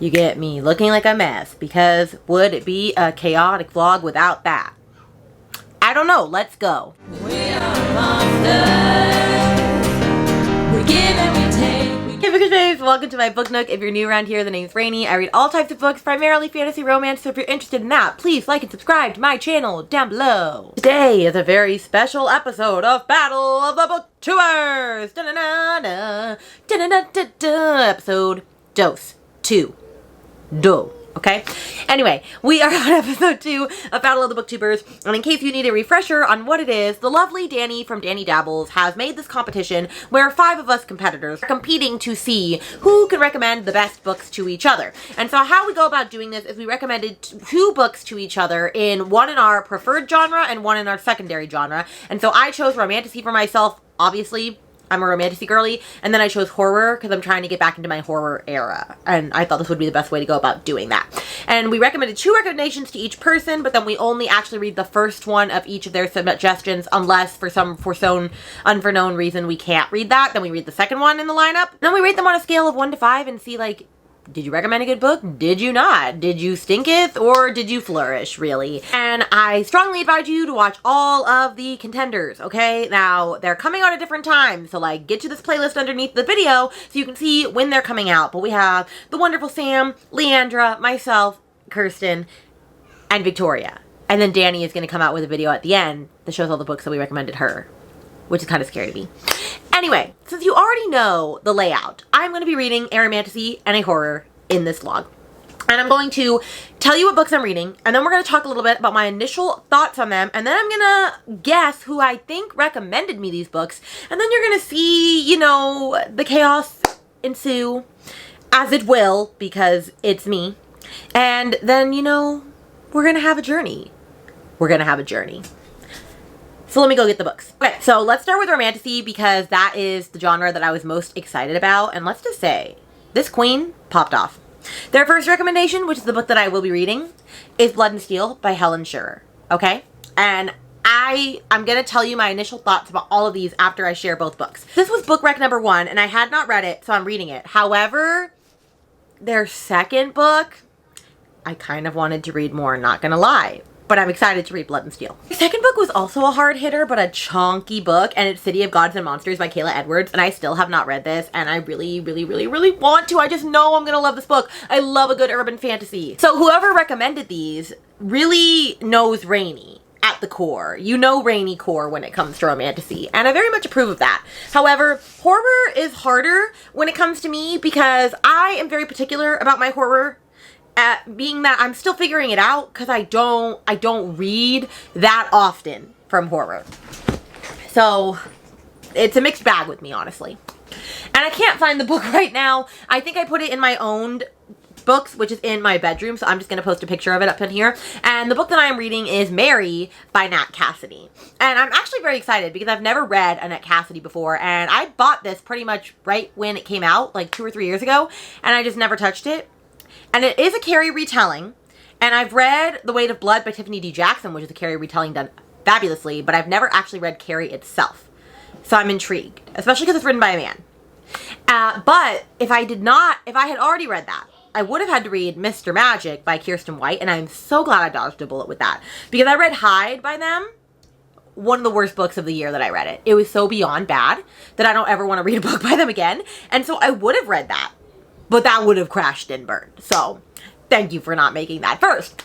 You get me looking like a mess, because would it be a chaotic vlog without that? I don't know. Let's go. We are monsters. We give and we take. Hey Bookish Babes, welcome to my book nook. If you're new around here, the name's Rainy. I read all types of books, primarily fantasy romance, so if you're interested in that, please like and subscribe to my channel down below. Today is a very special episode of Battle of the Booktubers! Da-na-na-na, da-na-na-da-da. Episode Dose 2. Okay? Anyway, we are on episode 2 of Battle of the Booktubers, and in case you need a refresher on what it is, the lovely Danni from Danni Dabbles has made this competition where 5 of us competitors are competing to see who can recommend the best books to each other. And so how we go about doing this is we recommended 2 books to each other, one in our preferred genre and one in our secondary genre. And so I chose romantasy for myself, obviously. I'm a romantasy girly, and then I chose horror because I'm trying to get back into my horror era, and I thought this would be the best way to go about doing that. And we recommended 2 recommendations to each person, but then we only actually read the first one of each of their suggestions, unless for some unforeknown reason we can't read that. Then we read the second one in the lineup. Then we rate them on a scale of 1 to 5 and see, like, did you recommend a good book? Did you not? Did you stinketh or did you flourish, really? And I strongly advise you to watch all of the contenders, okay? Now, they're coming out at different times, so like get to this playlist underneath the video so you can see when they're coming out. But we have the wonderful Sam, Leandra, myself, Kirsten, and Victoria. And then Danni is going to come out with a video at the end that shows all the books that we recommended her, which is kind of scary to me. Anyway, since you already know the layout, I'm going to be reading a romantasy and a horror in this vlog. And I'm going to tell you what books I'm reading, and then we're going to talk a little bit about my initial thoughts on them, and then I'm going to guess who I think recommended me these books, and then you're going to see, you know, the chaos ensue, as it will, because it's me. And then, you know, we're going to have a journey. We're going to have a journey. So let me go get the books. Okay, so let's start with romantasy because that is the genre that I was most excited about. And let's just say, this queen popped off. Their first recommendation, which is the book that I will be reading, is Blood and Steel by Helen Shearer. Okay? And I'm going to tell you my initial thoughts about all of these after I share both books. This was book rec number 1, and I had not read it, so I'm reading it. However, their second book, I kind of wanted to read more, not going to lie. But I'm excited to read Blood and Steel. The second book was also a hard hitter, but a chunky book, and it's City of Gods and Monsters by Kayla Edwards, and I still have not read this, and I really, really, really, really want to. I just know I'm gonna love this book. I love a good urban fantasy. So whoever recommended these really knows Rainy at the core. You know Rainy core when it comes to romantasy, and I very much approve of that. However, horror is harder when it comes to me because I am very particular about my horror. Being that I'm still figuring it out because I don't read that often from horror. So it's a mixed bag with me, honestly. And I can't find the book right now. I think I put it in my owned books, which is in my bedroom, so I'm just going to post a picture of it up in here. And the book that I am reading is Mary by Nat Cassidy. And I'm actually very excited because I've never read a Nat Cassidy before, and I bought this pretty much right when it came out, like 2 or 3 years ago, and I just never touched it. And it is a Carrie retelling, and I've read The Weight of Blood by Tiffany D. Jackson, which is a Carrie retelling done fabulously, but I've never actually read Carrie itself. So I'm intrigued, especially because it's written by a man. But if I had already read that, I would have had to read Mr. Magic by Kirsten White, and I'm so glad I dodged a bullet with that. Because I read Hyde by them, one of the worst books of the year that I read it. It was so beyond bad that I don't ever want to read a book by them again, and so I would have read that. But that would have crashed and burned. So, thank you for not making that first.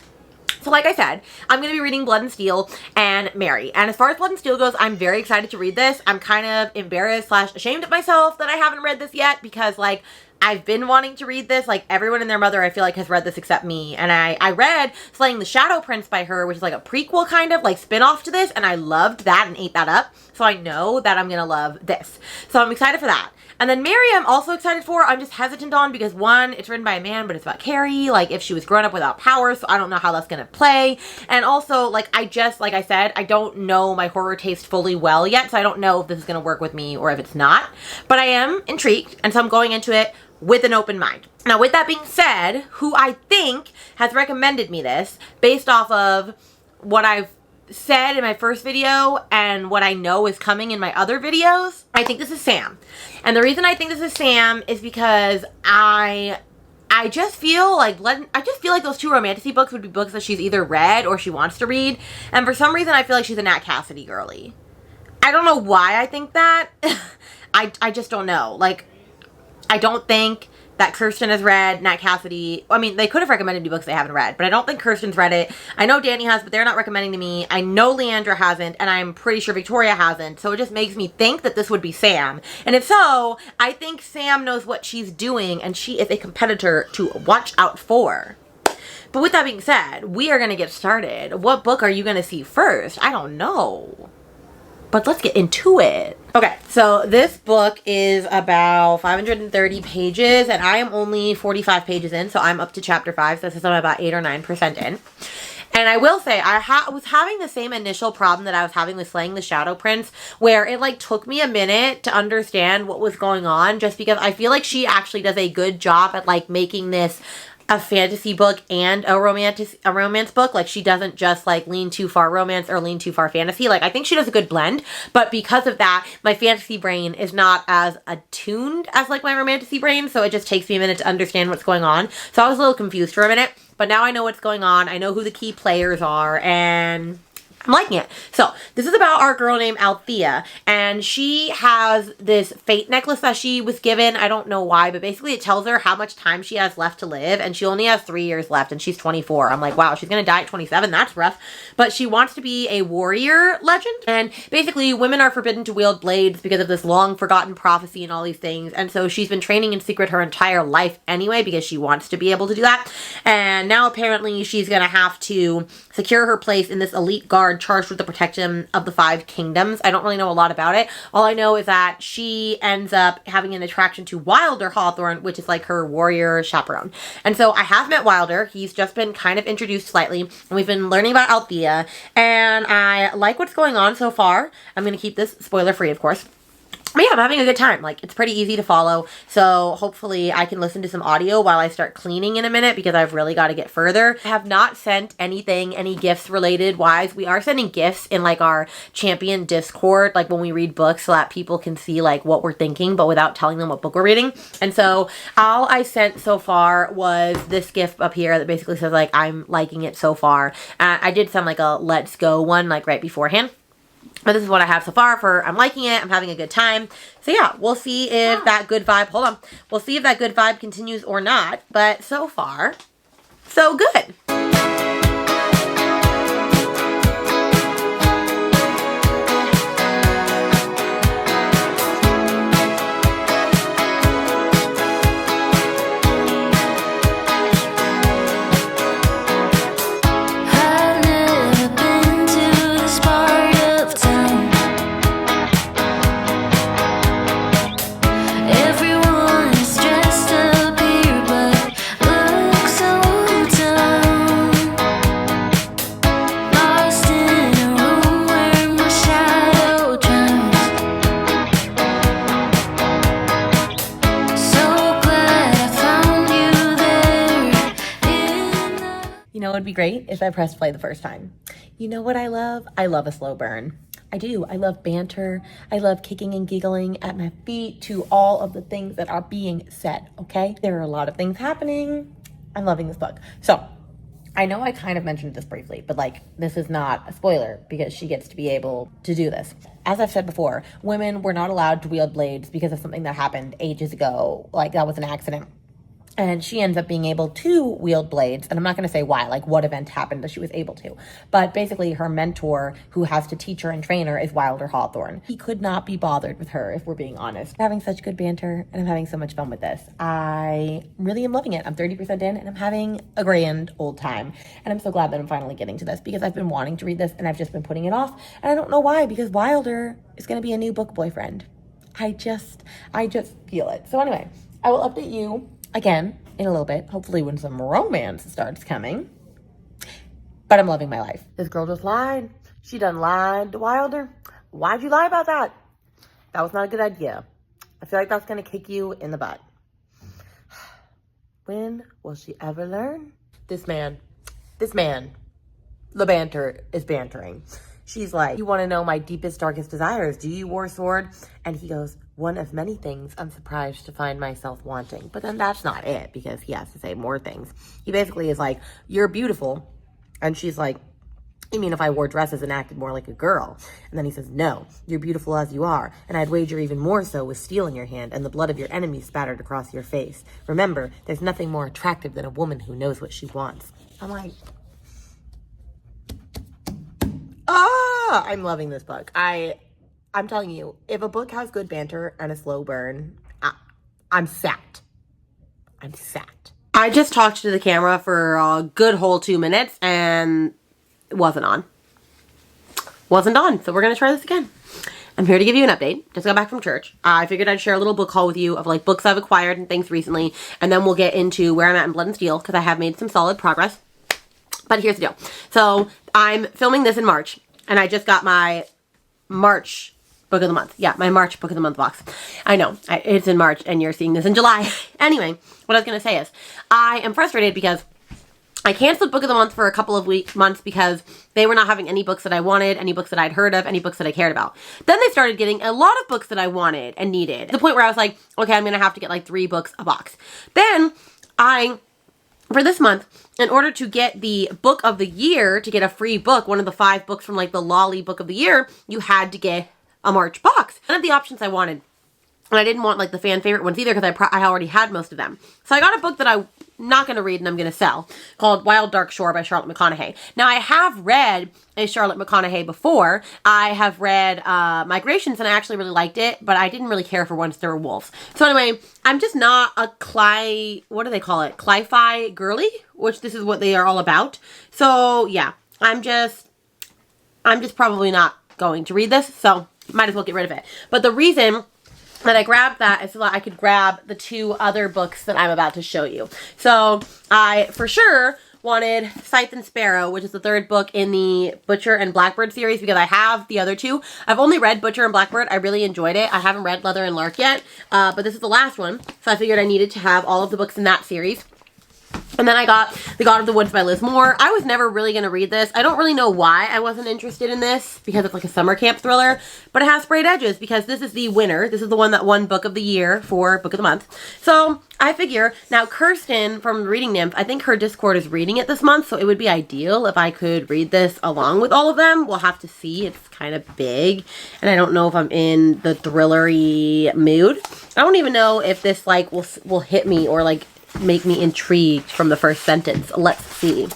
So, like I said, I'm going to be reading Blood and Steel and Mary. And as far as Blood and Steel goes, I'm very excited to read this. I'm kind of embarrassed / ashamed of myself that I haven't read this yet because, like, I've been wanting to read this. Like, everyone and their mother, I feel like, has read this except me. And I read Slaying the Shadow Prince by her, which is like a prequel kind of, like, spin-off to this. And I loved that and ate that up. So I know that I'm going to love this. So I'm excited for that. And then Mary, I'm also excited for. I'm just hesitant on because, one, it's written by a man, but it's about Carrie, like, if she was grown up without powers, so I don't know how that's going to play. And also, like I said, I don't know my horror taste fully well yet, so I don't know if this is going to work with me or if it's not. But I am intrigued, and so I'm going into it with an open mind. Now, with that being said, who I think has recommended me this, based off of what I've said in my first video and what I know is coming in my other videos, I think this is Sam. And the reason I think this is Sam is because I I just feel like those two romantasy books would be books that she's either read or she wants to read. And for some reason, I feel like she's a Nat Cassidy girly. I don't know why I think that. I just don't know. Like, I don't think that Kirsten has read Nat Cassidy. I mean, they could have recommended me books they haven't read, but I don't think Kirsten's read it. I know Danni has, but they're not recommending to me. I know Leandra hasn't, and I'm pretty sure Victoria hasn't. So it just makes me think that this would be Sam. And if so, I think Sam knows what she's doing, and she is a competitor to watch out for. But with that being said, we are going to get started. What book are you going to see first? I don't know. But let's get into it. Okay, so this book is about 530 pages, and I am only 45 pages in, so I'm up to chapter 5, so this is about 8 or 9% in. And I will say, I was having the same initial problem that I was having with Slaying the Shadow Prince, where it like took me a minute to understand what was going on, just because I feel like she actually does a good job at like making this a fantasy book and a romance book. Like, she doesn't just like lean too far romance or lean too far fantasy. Like, I think she does a good blend, but because of that, my fantasy brain is not as attuned as like my romantasy brain, so it just takes me a minute to understand what's going on. So I was a little confused for a minute, but now I know what's going on. I know who the key players are, and I'm liking it. So this is about our girl named Althea, and she has this fate necklace that she was given. I don't know why, but basically it tells her how much time she has left to live, and she only has 3 years left, and she's 24. I'm like, wow, she's gonna die at 27. That's rough. But she wants to be a warrior legend, and basically women are forbidden to wield blades because of this long forgotten prophecy and all these things. And so she's been training in secret her entire life anyway, because she wants to be able to do that. And now apparently she's gonna have to secure her place in this elite guard charged with the protection of the 5 kingdoms. I don't really know a lot about it. All I know is that she ends up having an attraction to Wilder Hawthorne, which is like her warrior chaperone. And so I have met Wilder. He's just been kind of introduced slightly, and we've been learning about Althea, and I like what's going on so far. I'm going to keep this spoiler free, of course. But yeah, I'm having a good time. Like, it's pretty easy to follow. So hopefully I can listen to some audio while I start cleaning in a minute, because I've really got to get further. I have not sent anything, any gifts related wise. We are sending gifts in like our champion Discord, like when we read books, so that people can see like what we're thinking, but without telling them what book we're reading. And so all I sent so far was this gift up here that basically says like, I'm liking it so far. I did send like a Let's Go one like right beforehand. But this is what I have so far for I'm liking it. I'm having a good time. So yeah, we'll see if that good vibe, hold on. We'll see if that good vibe continues or not. But so far, so good. Would be great if I pressed play the first time. You know what I love? I love a slow burn. I do. I love banter. I love kicking and giggling at my feet to all of the things that are being said, okay? There are a lot of things happening. I'm loving this book. So, I know I kind of mentioned this briefly, but like, this is not a spoiler because she gets to be able to do this. As I've said before, women were not allowed to wield blades because of something that happened ages ago. Like, that was an accident. And she ends up being able to wield blades. And I'm not going to say why, like what event happened that she was able to. But basically her mentor who has to teach her and train her is Wilder Hawthorne. He could not be bothered with her, if we're being honest. I'm having such good banter and I'm having so much fun with this. I really am loving it. I'm 30% in and I'm having a grand old time. And I'm so glad that I'm finally getting to this because I've been wanting to read this and I've just been putting it off. And I don't know why, because Wilder is going to be a new book boyfriend. I just feel it. So anyway, I will update you again in a little bit, hopefully when some romance starts coming. But I'm loving my life. This girl just lied. She done lied to Wilder. Why'd you lie about that? That was not a good idea. I feel like that's going to kick you in the butt. When will she ever learn? This man, the banter is bantering. She's like, you want to know my deepest, darkest desires? Do you, War Sword? And he goes, one of many things I'm surprised to find myself wanting. But then that's not it, because he has to say more things. He basically is like, you're beautiful. And she's like, you mean if I wore dresses and acted more like a girl? And then he says, no, you're beautiful as you are. And I'd wager even more so with steel in your hand and the blood of your enemies spattered across your face. Remember, there's nothing more attractive than a woman who knows what she wants. I'm like, I'm loving this book. I'm telling you, if a book has good banter and a slow burn, I'm sat. I'm sat. I just talked to the camera for a good whole 2 minutes and it wasn't on. Wasn't on, so we're going to try this again. I'm here to give you an update. Just got back from church. I figured I'd share a little book haul with you of like books I've acquired and things recently, and then we'll get into where I'm at in Blood and Steel because I have made some solid progress. But here's the deal. So I'm filming this in March, and I just got my March book of the month. Yeah, my March book of the month box. I know, it's in March, and you're seeing this in July. Anyway, what I was going to say is, I am frustrated because I canceled book of the month for a couple of months because they were not having any books that I wanted, any books that I'd heard of, any books that I cared about. Then they started getting a lot of books that I wanted and needed. To the point where I was like, okay, I'm going to have to get like 3 books a box. Then for this month, in order to get the book of the year, to get a free book, one of the 5 books from like the Lolly book of the year, you had to get a March box. None of the options I wanted. And I didn't want like the fan favorite ones either because I already had most of them. So I got a book that I'm not going to read and I'm going to sell called Wild Dark Shore by Charlotte McConaughey. Now I have read a Charlotte McConaughey before. I have read Migrations and I actually really liked it, but I didn't really care for Once There Were Wolves. So anyway, I'm just not a what do they call it? Cli-fi girly, which this is what they are all about. So yeah, I'm just probably not going to read this. So might as well get rid of it. But the reason that I grabbed that is so that I could grab the 2 other books that I'm about to show you. So I, for sure, wanted Scythe and Sparrow, which is the 3rd book in the Butcher and Blackbird series, because I have the other 2. I've only read Butcher and Blackbird. I really enjoyed it. I haven't read Leather and Lark yet, but this is the last one. So I figured I needed to have all of the books in that series. And then I got The God of the Woods by Liz Moore. I was never really going to read this. I don't really know why I wasn't interested in this, because it's like a summer camp thriller, but it has sprayed edges because this is the winner. This is the one that won Book of the Year for Book of the Month. So I figure, now Kirsten from Reading Nymph, I think her Discord is reading it this month, so it would be ideal if I could read this along with all of them. We'll have to see. It's kind of big, and I don't know if I'm in the thrillery mood. I don't even know if this like will hit me or like make me intrigued from the first sentence. Let's see.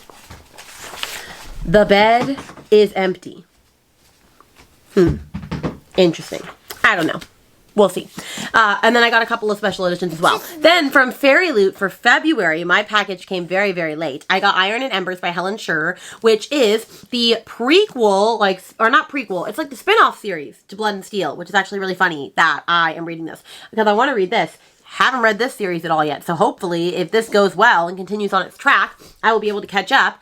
The bed is empty. Interesting. I don't know. We'll see. And then I got a couple of special editions as well. Then from Fairy Loot for February, my package came very, very late. I got Iron and Embers by Helen Scher, which is the prequel, or not prequel, it's like the spin-off series to Blood and Steel, which is actually really funny that I am reading this because I want to read this. Haven't read this series at all yet, so hopefully if this goes well and continues on its track, I will be able to catch up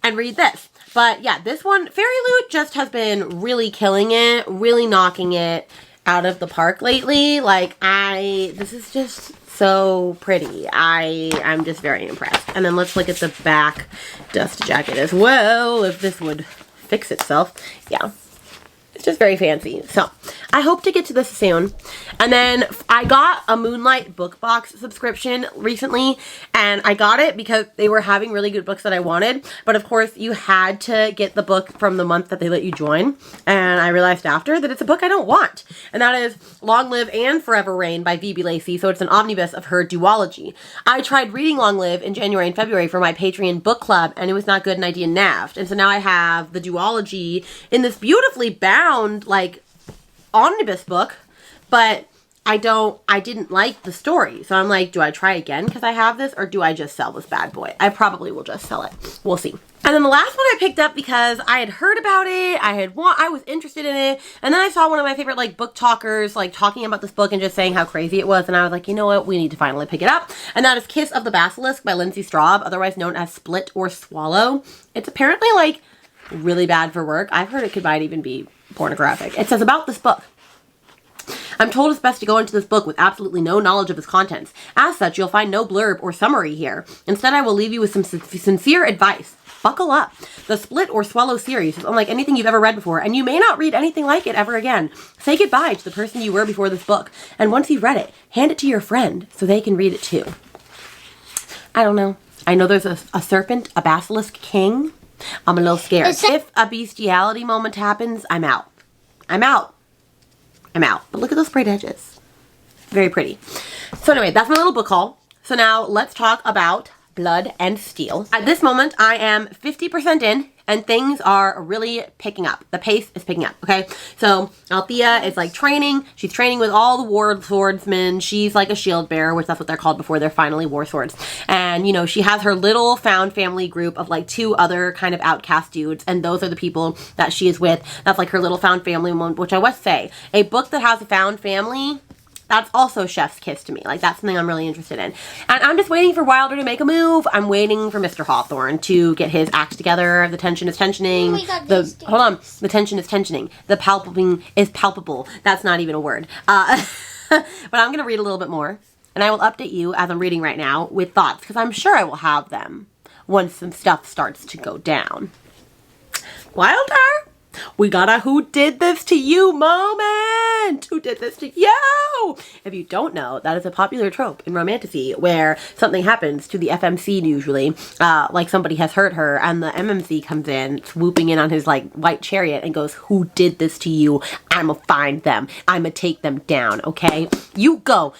and read this. But yeah, this one, Fairy Loot just has been really killing it, really knocking it out of the park lately. Like, this is just so pretty. I'm just very impressed. And then let's look at the back dust jacket as well, if this would fix itself. Yeah. It's just very fancy. So I hope to get to this soon. And then I got a Moonlight book box subscription recently, and I got it because they were having really good books that I wanted. But of course you had to get the book from the month that they let you join. And I realized after that it's a book I don't want. And that is Long Live and Forever Reign by V.B. Lacey. So it's an omnibus of her duology. I tried reading Long Live in January and February for my Patreon book club, and it was not good and I DNF'd. And so now I have the duology in this beautifully bound like omnibus book, but I didn't like the story. So I'm like, do I try again because I have this, or do I just sell this bad boy? I probably will just sell it. We'll see. And then the last one I picked up because I had heard about it, I was interested in it, and then I saw one of my favorite like book talkers like talking about this book and just saying how crazy it was, and I was like, you know what, we need to finally pick it up. And that is Kiss of the Basilisk by Lindsay Straub, otherwise known as Split or Swallow. It's apparently like really bad for work. I've heard it might even be pornographic. It says about this book: I'm told it's best to go into this book with absolutely no knowledge of its contents. As such, you'll find no blurb or summary here. Instead, I will leave you with some sincere advice. buckle up. The Split or Swallow series is unlike anything you've ever read before, and you may not read anything like it ever again. Say goodbye to the person you were before this book, and once you've read it, hand it to your friend so they can read it too. I don't know. I know there's a serpent, a basilisk king. I'm a little scared. If a bestiality moment happens, I'm out. I'm out. I'm out. But look at those sprayed edges. Very pretty. So anyway, that's my little book haul. So now let's talk about Blood and Steel. At this moment, I am 50% in, and things are really picking up. The pace is picking up, okay? So Althea is like training. She's training with all the war swordsmen. She's like a shield bearer, which that's what they're called before they're finally war swords. And, you know, she has her little found family group of like 2 other kind of outcast dudes, and those are the people that she is with. That's like her little found family moment, which I must say, a book that has a found family, that's also chef's kiss to me. Like, that's something I'm really interested in. And I'm just waiting for Wilder to make a move. I'm waiting for Mr. Hawthorne to get his act together. The tension is tensioning. Hold on. The tension is tensioning. The palping is palpable. That's not even a word. But I'm going to read a little bit more. And I will update you as I'm reading right now with thoughts, because I'm sure I will have them once some stuff starts to go down. Wilder! We got a who did this to you moment! Who did this to you? If you don't know, that is a popular trope in romantasy where something happens to the FMC usually, like somebody has hurt her and the MMC comes in, swooping in on his like white chariot and goes, who did this to you? I'ma find them. I'ma take them down, okay? You go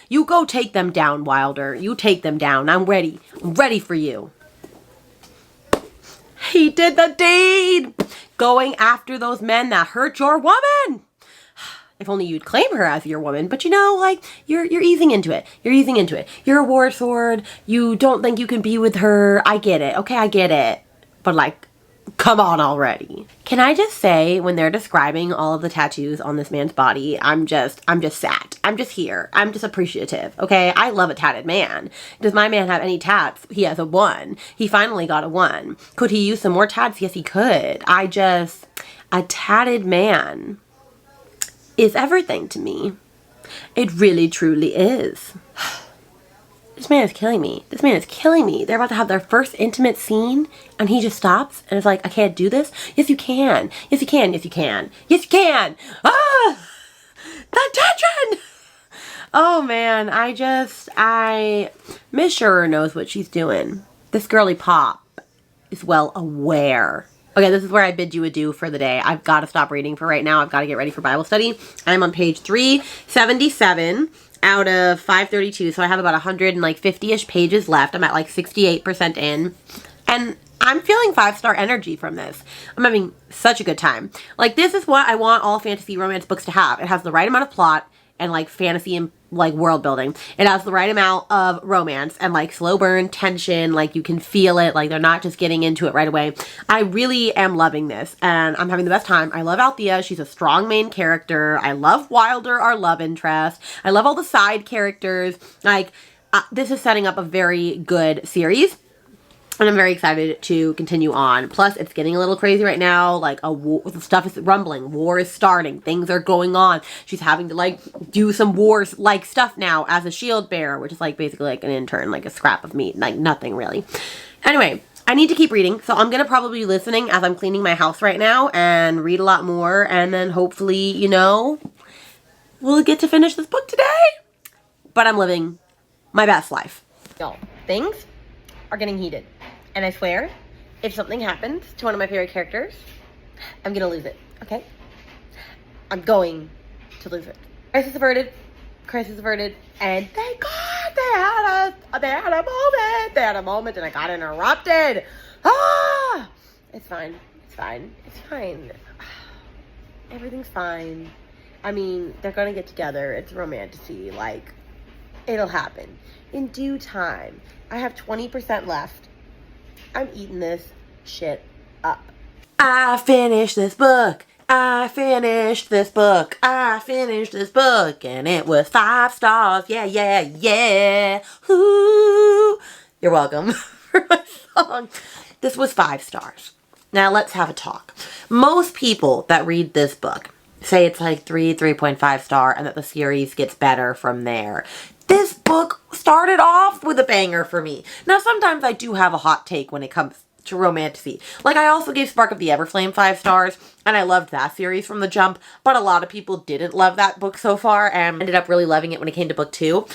take them down, Wilder. You take them down. I'm ready. I'm ready for you. He did the deed! Going after those men that hurt your woman! If only you'd claim her as your woman, but you know, like, you're easing into it. You're easing into it. You're a war sword. You don't think you can be with her. I get it. Okay, I get it. But like, come on already. Can I just say, when they're describing all of the tattoos on this man's body, I'm just sad. I'm just here. I'm just appreciative, okay? I love a tatted man. Does my man have any tats? He has a 1. He finally got a 1. Could he use some more tats? Yes, he could. A tatted man is everything to me. It really, truly is. This man is killing me. This man is killing me. They're about to have their first intimate scene, and he just stops and is like, I can't do this? Yes, you can. Yes, you can. Yes, you can. Yes, you can. Ah! The tension! Oh, man. Miss Schurer knows what she's doing. This girly pop is well aware. Okay, this is where I bid you adieu for the day. I've got to stop reading for right now. I've got to get ready for Bible study. I'm on page 377. Out of 532, so I have about 150-ish pages left. I'm at like 68% in, and I'm feeling 5-star energy from this. I'm having such a good time. Like, this is what I want all fantasy romance books to have. It has the right amount of plot and like fantasy and like world building. It has the right amount of romance and like slow burn tension. Like, you can feel it. Like, they're not just getting into it right away. I really am loving this, and I'm having the best time. I love Althea. She's a strong main character. I love Wilder, our love interest. I love all the side characters. Like, this is setting up a very good series, and I'm very excited to continue on. Plus, it's getting a little crazy right now. Like, stuff is rumbling. War is starting. Things are going on. She's having to, like, do some wars-like stuff now as a shield bearer, which is, like, basically like an intern, like a scrap of meat. Like, nothing really. Anyway, I need to keep reading, so I'm going to probably be listening as I'm cleaning my house right now and read a lot more, and then hopefully, you know, we'll get to finish this book today. But I'm living my best life. Y'all, things are getting heated. And I swear, if something happens to one of my favorite characters, I'm gonna lose it, okay? I'm going to lose it. Crisis averted. Crisis averted. And thank God they had a moment, and I got interrupted. Ah! It's fine. It's fine. It's fine. Everything's fine. I mean, they're gonna get together. It's romantasy. Like, it'll happen. In due time. I have 20% left. I'm eating this shit up. I finished this book. I finished this book. I finished this book. And it was 5 stars. Yeah, yeah, yeah. Ooh. You're welcome for my song. This was 5 stars. Now let's have a talk. Most people that read this book say it's like 3.5 star, and that the series gets better from there. This book started off with a banger for me. Now, sometimes I do have a hot take when it comes to romantasy. Like, I also gave Spark of the Everflame 5 stars, and I loved that series from the jump, but a lot of people didn't love that book so far, and ended up really loving it when it came to book 2.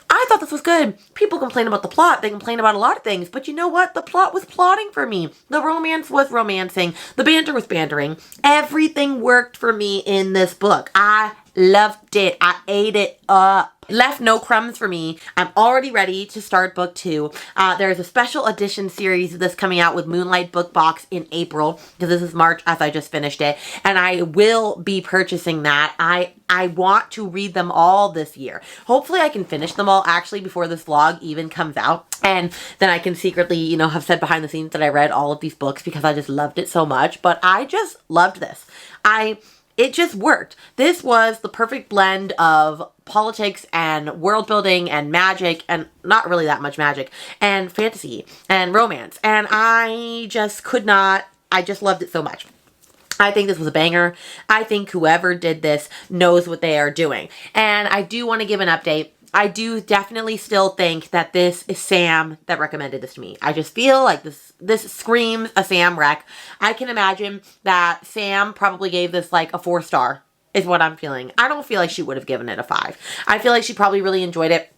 I thought this was good. People complain about the plot. They complain about a lot of things. But you know what? The plot was plotting for me. The romance was romancing. The banter was bantering. Everything worked for me in this book. I loved it. I ate it up. It left no crumbs for me. I'm already ready to start book 2. There's a special edition series of this coming out with Moonlight Book Box in April, because this is March as I just finished it, and I will be purchasing that. I want to read them all this year. Hopefully I can finish them all actually before this vlog even comes out, and then I can secretly, you know, have said behind the scenes that I read all of these books because I just loved it so much. But I just loved this. It just worked. This was the perfect blend of politics and world building and magic, and not really that much magic, and fantasy and romance. And I just loved it so much. I think this was a banger. I think whoever did this knows what they are doing. And I do want to give an update. I do definitely still think that this is Sam that recommended this to me. I just feel like this screams a Sam rec. I can imagine that Sam probably gave this like a 4 star is what I'm feeling. I don't feel like she would have given it a 5. I feel like she probably really enjoyed it,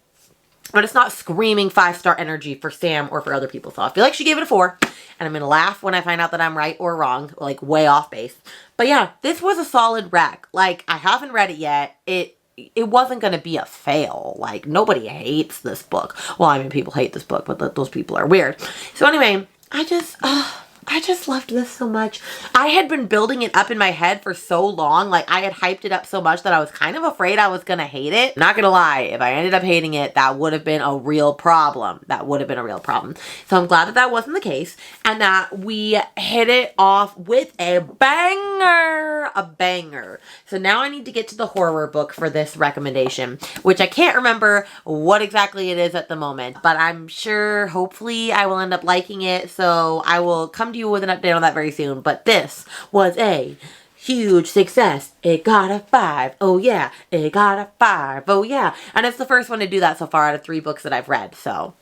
but it's not screaming 5-star energy for Sam or for other people. So I feel like she gave it a 4, and I'm going to laugh when I find out that I'm right or wrong, like way off base. But yeah, this was a solid rec. Like, I haven't read it yet. It wasn't going to be a fail. Like, nobody hates this book. Well, I mean, people hate this book, but those people are weird. So anyway, I just loved this so much. I had been building it up in my head for so long. Like, I had hyped it up so much that I was kind of afraid I was going to hate it. Not going to lie, if I ended up hating it, that would have been a real problem. That would have been a real problem. So I'm glad that that wasn't the case, and that we hit it off with a banger. A banger. So now I need to get to the horror book for this recommendation, which I can't remember what exactly it is at the moment, but I'm sure hopefully I will end up liking it. So I will come to you with an update on that very soon. But this was a huge success. It got a 5. Oh yeah. It got a 5. Oh yeah. And it's the first one to do that so far out of 3 books that I've read. So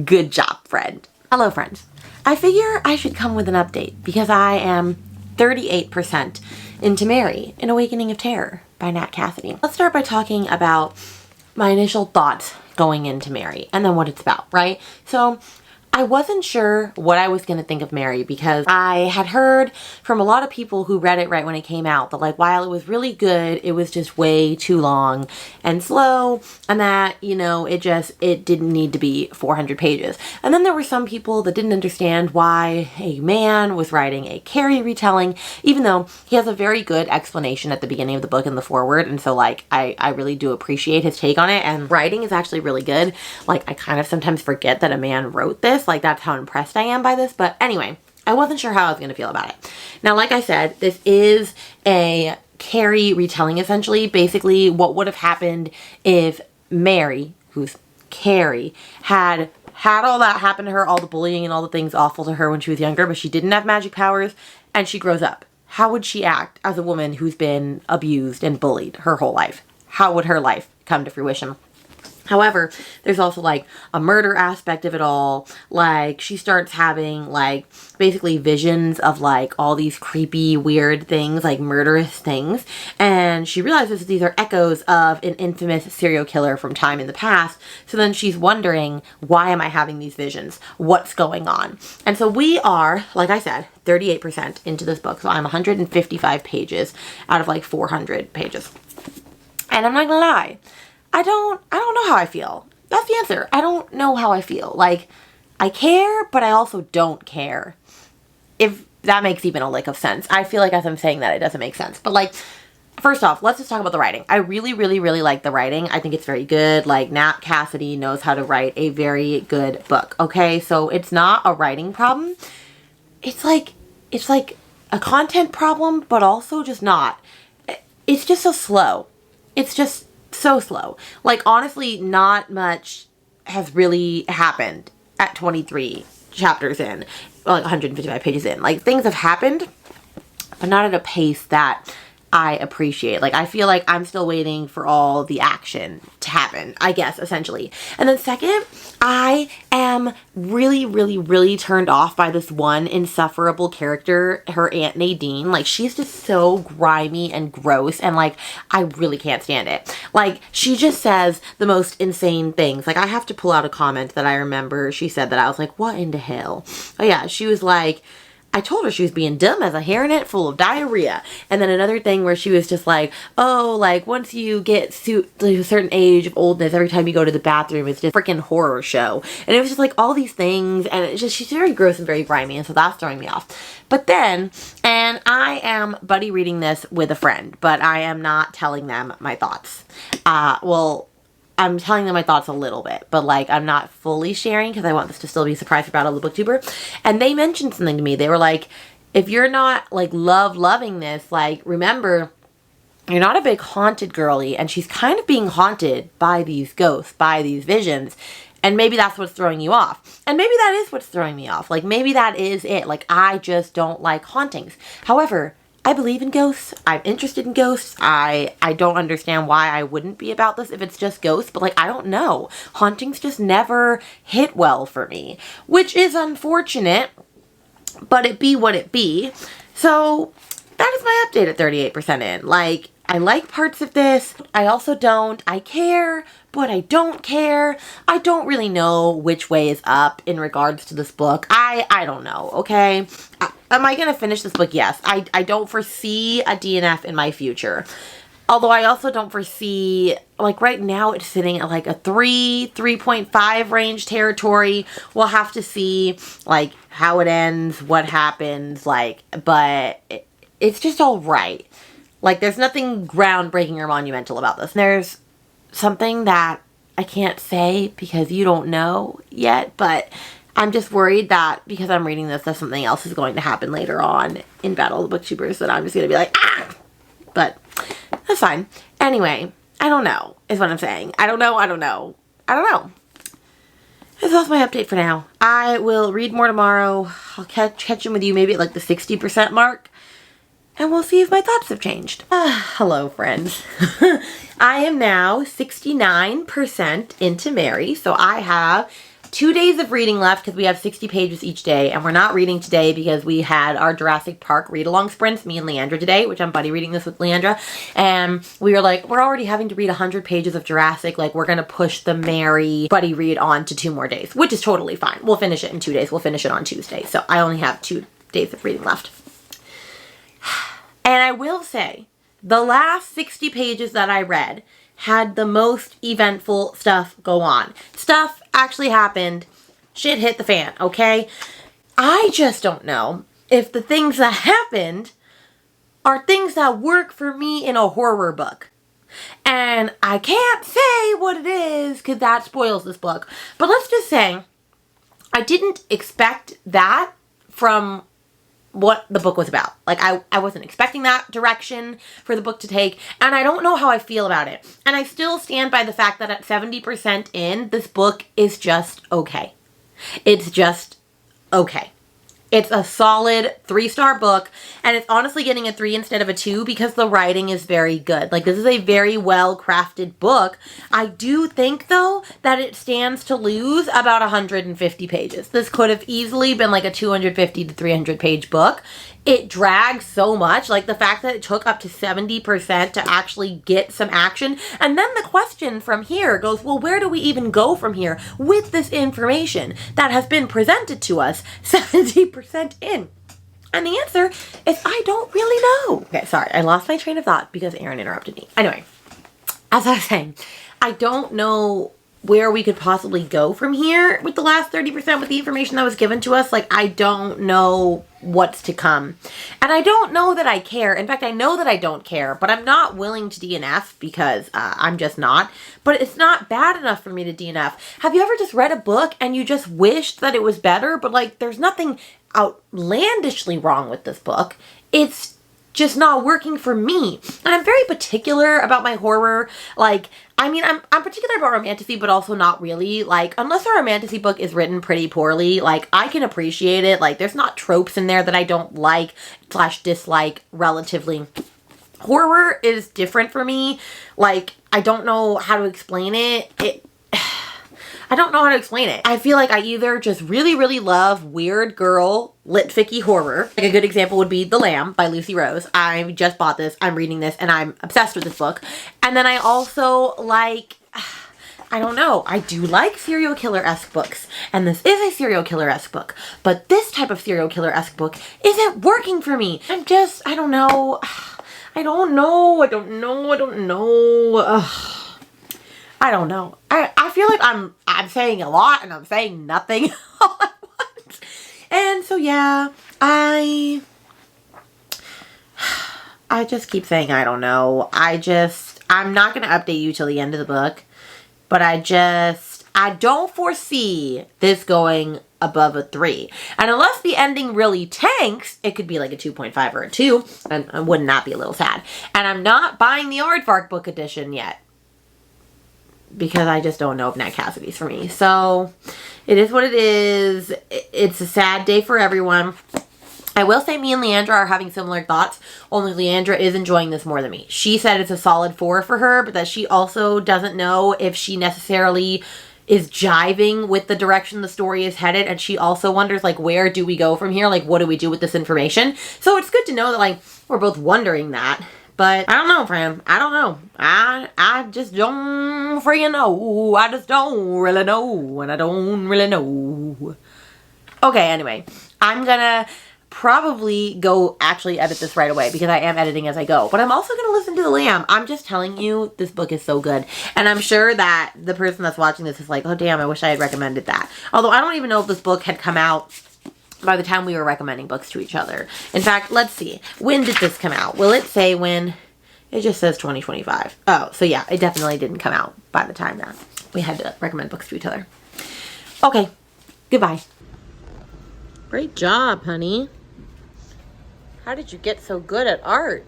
good job, friend. Hello, friends. I figure I should come with an update because I am 38% into Mary, An Awakening of Terror by Nat Cassidy. Let's start by talking about my initial thoughts going into Mary and then what it's about, right? So I wasn't sure what I was going to think of Mary because I had heard from a lot of people who read it right when it came out that, like, while it was really good, it was just way too long and slow, and that, you know, it didn't need to be 400 pages. And then there were some people that didn't understand why a man was writing a Carrie retelling, even though he has a very good explanation at the beginning of the book in the foreword. And so, like, I really do appreciate his take on it, and writing is actually really good. Like, I kind of sometimes forget that a man wrote this. Like, that's how impressed I am by this. But anyway, I wasn't sure how I was going to feel about it. Now, like I said, this is a Carrie retelling, essentially. Basically, what would have happened if Mary, who's Carrie, had all that happen to her, all the bullying and all the things awful to her when she was younger, but she didn't have magic powers, and she grows up. How would she act as a woman who's been abused and bullied her whole life? How would her life come to fruition? However, there's also, like, a murder aspect of it all. Like, she starts having, like, basically visions of, like, all these creepy, weird things, like murderous things. And she realizes that these are echoes of an infamous serial killer from time in the past. So then she's wondering, why am I having these visions? What's going on? And so we are, like I said, 38% into this book. So I'm 155 pages out of, like, 400 pages. And I'm not gonna lie, I don't know how I feel. That's the answer. I don't know how I feel. Like, I care, but I also don't care. If that makes even a lick of sense. I feel like as I'm saying that, it doesn't make sense. But, like, first off, let's just talk about the writing. I really, really, really like the writing. I think it's very good. Like, Nat Cassidy knows how to write a very good book. Okay, so it's not a writing problem. It's like a content problem, but also just not. It's just so slow. It's just so slow. Like, honestly, not much has really happened at 23 chapters in, like 155 pages in. Like, things have happened, but not at a pace that I appreciate. Like, I feel like I'm still waiting for all the action to happen, I guess, essentially. And then second, I am really, really, really turned off by this one insufferable character, her Aunt Nadine. Like, she's just so grimy and gross, and like, I really can't stand it. Like, she just says the most insane things. Like, I have to pull out a comment that I remember she said that I was like, what in the hell? Oh yeah, she was like, I told her she was being dumb as a hairnet full of diarrhea. And then another thing where she was just like, oh, like, once you get to a certain age of oldness, every time you go to the bathroom, it's just a freaking horror show. And it was just like all these things, and it's just, she's very gross and very grimy, and so that's throwing me off. But then, and I am buddy reading this with a friend, but I am not telling them my thoughts. Well, I'm telling them my thoughts a little bit, but like, I'm not fully sharing because I want this to still be a surprise for Battle of the Booktuber. And they mentioned something to me. They were like, if you're not like loving this, like, remember, you're not a big haunted girly, and she's kind of being haunted by these ghosts, by these visions. And maybe that's what's throwing you off. And maybe that is what's throwing me off. Like, maybe that is it. Like, I just don't like hauntings. However, I believe in ghosts. I'm interested in ghosts. I don't understand why I wouldn't be about this if it's just ghosts, but like, I don't know. Hauntings just never hit well for me, which is unfortunate, but it be what it be. So that is my update at 38% in. Like, I like parts of this. I also don't. I care, but I don't care. I don't really know which way is up in regards to this book. I don't know, okay? Am I going to finish this book? Yes. I don't foresee a DNF in my future. Although I also don't foresee, like, right now it's sitting at like a 3.5 range territory. We'll have to see, like, how it ends, what happens, like, but it's just all right. Like, there's nothing groundbreaking or monumental about this. There's something that I can't say because you don't know yet, but I'm just worried that because I'm reading this, that something else is going to happen later on in Battle of the Booktubers that I'm just going to be like, ah! But that's fine. Anyway, I don't know, is what I'm saying. I don't know. That's my update for now. I will read more tomorrow. I'll catch in with you maybe at like the 60% mark. And we'll see if my thoughts have changed. Hello, friends. I am now 69% into Mary. So I have 2 days of reading left because we have 60 pages each day. And we're not reading today because we had our Jurassic Park read-along sprints, me and Leandra today, which I'm buddy reading this with Leandra. And we were like, we're already having to read 100 pages of Jurassic. Like, we're going to push the Mary buddy read on to 2 more days, which is totally fine. We'll finish it in 2 days. We'll finish it on Tuesday. So I only have 2 days of reading left. And I will say, the last 60 pages that I read had the most eventful stuff go on. Stuff actually happened. Shit hit the fan, okay? I just don't know if the things that happened are things that work for me in a horror book. And I can't say what it is because that spoils this book. But let's just say, I didn't expect that from what the book was about. Like, I wasn't expecting that direction for the book to take, and I don't know how I feel about it. And I still stand by the fact that at 70% in, this book is just okay. It's just okay. It's a solid 3-star book, and it's honestly getting a 3 instead of a 2 because the writing is very good. Like, this is a very well-crafted book. I do think, though, that it stands to lose about 150 pages. This could have easily been like a 250 to 300 page book. It drags so much, like the fact that it took up to 70% to actually get some action. And then the question from here goes, well, where do we even go from here with this information that has been presented to us 70% in? And the answer is, I don't really know. Okay, sorry, I lost my train of thought because Aaron interrupted me. Anyway, as I was saying, I don't know where we could possibly go from here with the last 30% with the information that was given to us. Like, I don't know what's to come. And I don't know that I care. In fact, I know that I don't care, but I'm not willing to DNF because I'm just not. But it's not bad enough for me to DNF. Have you ever just read a book and you just wished that it was better, but like, there's nothing outlandishly wrong with this book. It's just not working for me. And I'm very particular about my horror. Like, I mean, I'm particular about romantasy, but also not really. Like, unless a romantasy book is written pretty poorly, like, I can appreciate it. Like, there's not tropes in there that I don't like / dislike relatively. Horror is different for me. Like, I don't know how to explain it. I don't know how to explain it. I feel like I either just really, really love weird girl lit ficky horror. Like a good example would be The Lamb by Lucy Rose. I just bought this, I'm reading this, and I'm obsessed with this book. And then I also like, I don't know, I do like serial killer-esque books. And this is a serial killer-esque book. But this type of serial killer-esque book isn't working for me. I don't know. I don't know. I feel like I'm saying a lot and I'm saying nothing all at once. And so yeah, I just keep saying I don't know. I'm not going to update you till the end of the book, but I don't foresee this going above a 3. And unless the ending really tanks, it could be like a 2.5 or a 2, and I would not be a little sad. And I'm not buying the Aardvark book edition yet, because I just don't know if Nat Cassidy's for me. So it is what it is. It's a sad day for everyone. I will say me and Leandra are having similar thoughts, only Leandra is enjoying this more than me. She said it's a solid 4 for her, but that she also doesn't know if she necessarily is jiving with the direction the story is headed, and she also wonders, like, where do we go from here? Like, what do we do with this information? So it's good to know that, like, we're both wondering that. But I don't know, Fran. I don't know. I just don't freaking know. I just don't really know. And I don't really know. Okay, anyway. I'm gonna probably go actually edit this right away because I am editing as I go. But I'm also gonna listen to The Lamb. I'm just telling you, this book is so good. And I'm sure that the person that's watching this is like, oh damn, I wish I had recommended that. Although I don't even know if this book had come out by the time we were recommending books to each other. In fact, let's see. When did this come out? Will it say when? It just says 2025. Oh, so yeah, it definitely didn't come out by the time that we had to recommend books to each other. Okay, goodbye. Great job, honey. How did you get so good at art?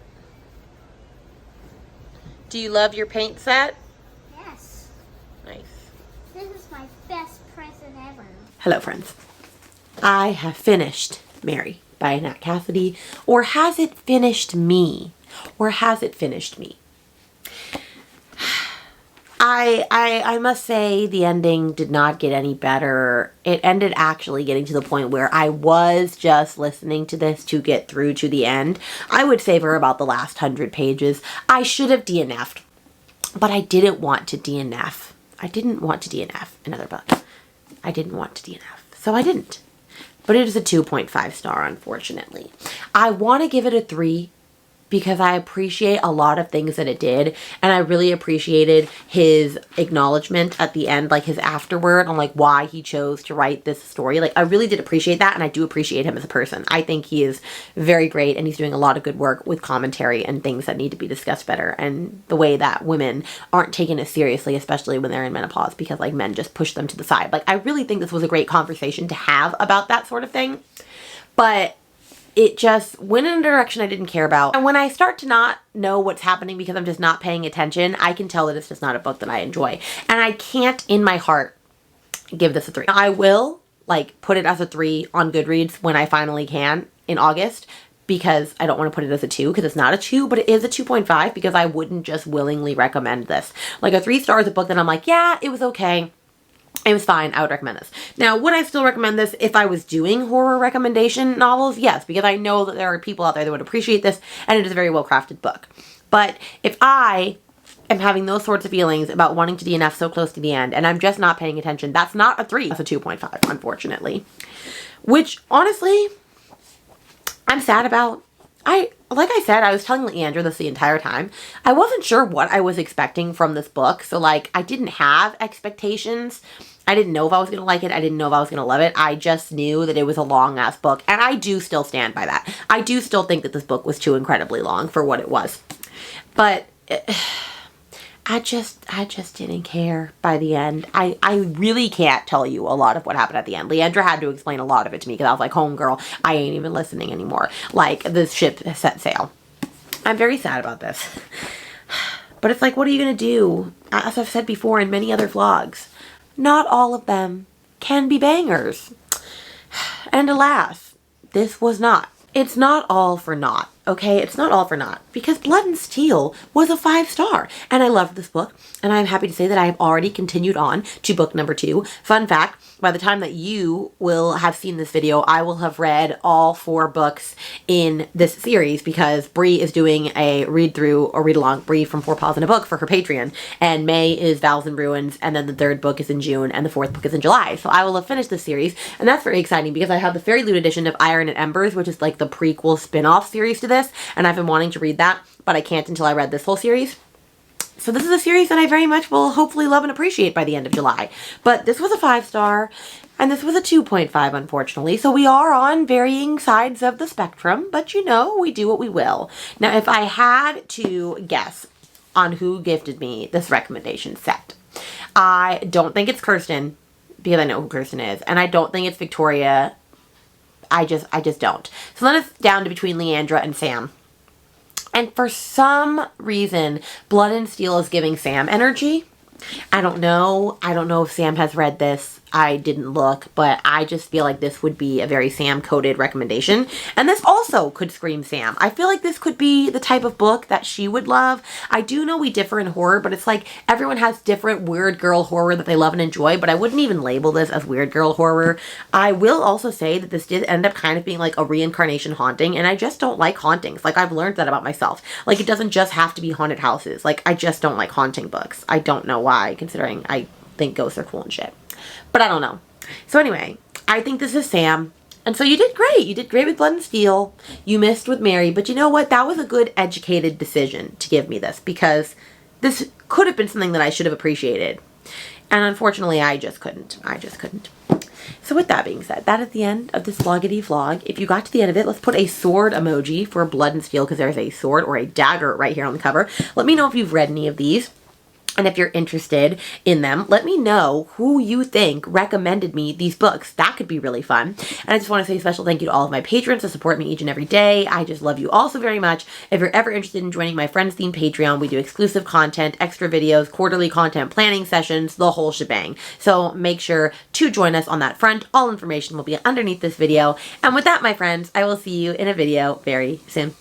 Do you love your paint set? Yes. Nice. This is my best present ever. Hello, friends. I have finished Mary by Nat Cassidy. Or has it finished me? Or has it finished me? I must say the ending did not get any better. It ended actually getting to the point where I was just listening to this to get through to the end. I would savor about the last 100 pages. I should have DNF'd, but I didn't want to DNF. I didn't want to DNF another book. I didn't want to DNF, so I didn't. But it is a 2.5 star, unfortunately. I want to give it a 3 because I appreciate a lot of things that it did, and I really appreciated his acknowledgement at the end, like his afterword on like why he chose to write this story. Like, I really did appreciate that, and I do appreciate him as a person. I think he is very great, and he's doing a lot of good work with commentary and things that need to be discussed better, and the way that women aren't taken as seriously, especially when they're in menopause, because like men just push them to the side. Like, I really think this was a great conversation to have about that sort of thing, but it just went in a direction I didn't care about. And when I start to not know what's happening because I'm just not paying attention, I can tell that it's just not a book that I enjoy. And I can't, in my heart, give this a 3. I will, like, put it as a 3 on Goodreads when I finally can in August, because I don't want to put it as a 2, because it's not a 2, but it is a 2.5, because I wouldn't just willingly recommend this. Like, a 3 star is a book that I'm like, yeah, it was okay. It was fine. I would recommend this. Now, would I still recommend this if I was doing horror recommendation novels? Yes, because I know that there are people out there that would appreciate this, and it is a very well-crafted book. But if I am having those sorts of feelings about wanting to DNF so close to the end, and I'm just not paying attention, that's not a 3. That's a 2.5, unfortunately. Which, honestly, I'm sad about. Like I said, I was telling Leandra this the entire time. I wasn't sure what I was expecting from this book. So, like, I didn't have expectations. I didn't know if I was going to like it. I didn't know if I was going to love it. I just knew that it was a long-ass book. And I do still stand by that. I do still think that this book was too incredibly long for what it was. But I just didn't care by the end. I really can't tell you a lot of what happened at the end. Leandra had to explain a lot of it to me because I was like, homegirl, I ain't even listening anymore. Like, the ship has set sail. I'm very sad about this. But it's like, what are you going to do? As I've said before in many other vlogs, not all of them can be bangers. And alas, this was not. It's not all for naught. okay? It's not all for naught, because Blood and Steel was a 5-star, and I loved this book, and I'm happy to say that I have already continued on to book number 2. Fun fact, by the time that you will have seen this video, I will have read all 4 books in this series, because Bree is doing a read-through or read-along, Bree from 4 Paws in a Book, for her Patreon, and May is Vows and Ruins, and then the 3rd book is in June, and the 4th book is in July. So I will have finished this series, and that's very exciting, because I have the Fairy Loot edition of Iron and Embers, which is like the prequel spin-off series to this, and I've been wanting to read that, but I can't until I read this whole series. So this is a series that I very much will hopefully love and appreciate by the end of July. But this was a 5-star, and this was a 2.5, unfortunately. So we are on varying sides of the spectrum, but you know, we do what we will. Now, if I had to guess on who gifted me this recommendation set, I don't think it's Kirsten, because I know who Kirsten is, and I don't think it's Victoria. I just don't. So then it's down to between Leandra and Sam. And for some reason, Blood and Steel is giving Sam energy. I don't know. I don't know if Sam has read this. I didn't look, but I just feel like this would be a very Sam-coded recommendation. And this also could scream Sam. I feel like this could be the type of book that she would love. I do know we differ in horror, but it's like everyone has different weird girl horror that they love and enjoy, but I wouldn't even label this as weird girl horror. I will also say that this did end up kind of being like a reincarnation haunting, and I just don't like hauntings. Like, I've learned that about myself. Like, it doesn't just have to be haunted houses. Like, I just don't like haunting books. I don't know why, considering I think ghosts are cool and shit. But I don't know. So anyway, I think this is Sam. And so you did great. You did great with Blood and Steel. You missed with Mary. But you know what? That was a good educated decision to give me this, because this could have been something that I should have appreciated. And unfortunately, I just couldn't. So with that being said, that is the end of this vloggity vlog. If you got to the end of it, let's put a sword emoji for Blood and Steel, because there's a sword or a dagger right here on the cover. Let me know if you've read any of these. And if you're interested in them, let me know who you think recommended me these books. That could be really fun. And I just want to say a special thank you to all of my patrons that support me each and every day. I just love you all so very much. If you're ever interested in joining my Friends Themed Patreon, we do exclusive content, extra videos, quarterly content, planning sessions, the whole shebang. So make sure to join us on that front. All information will be underneath this video. And with that, my friends, I will see you in a video very soon.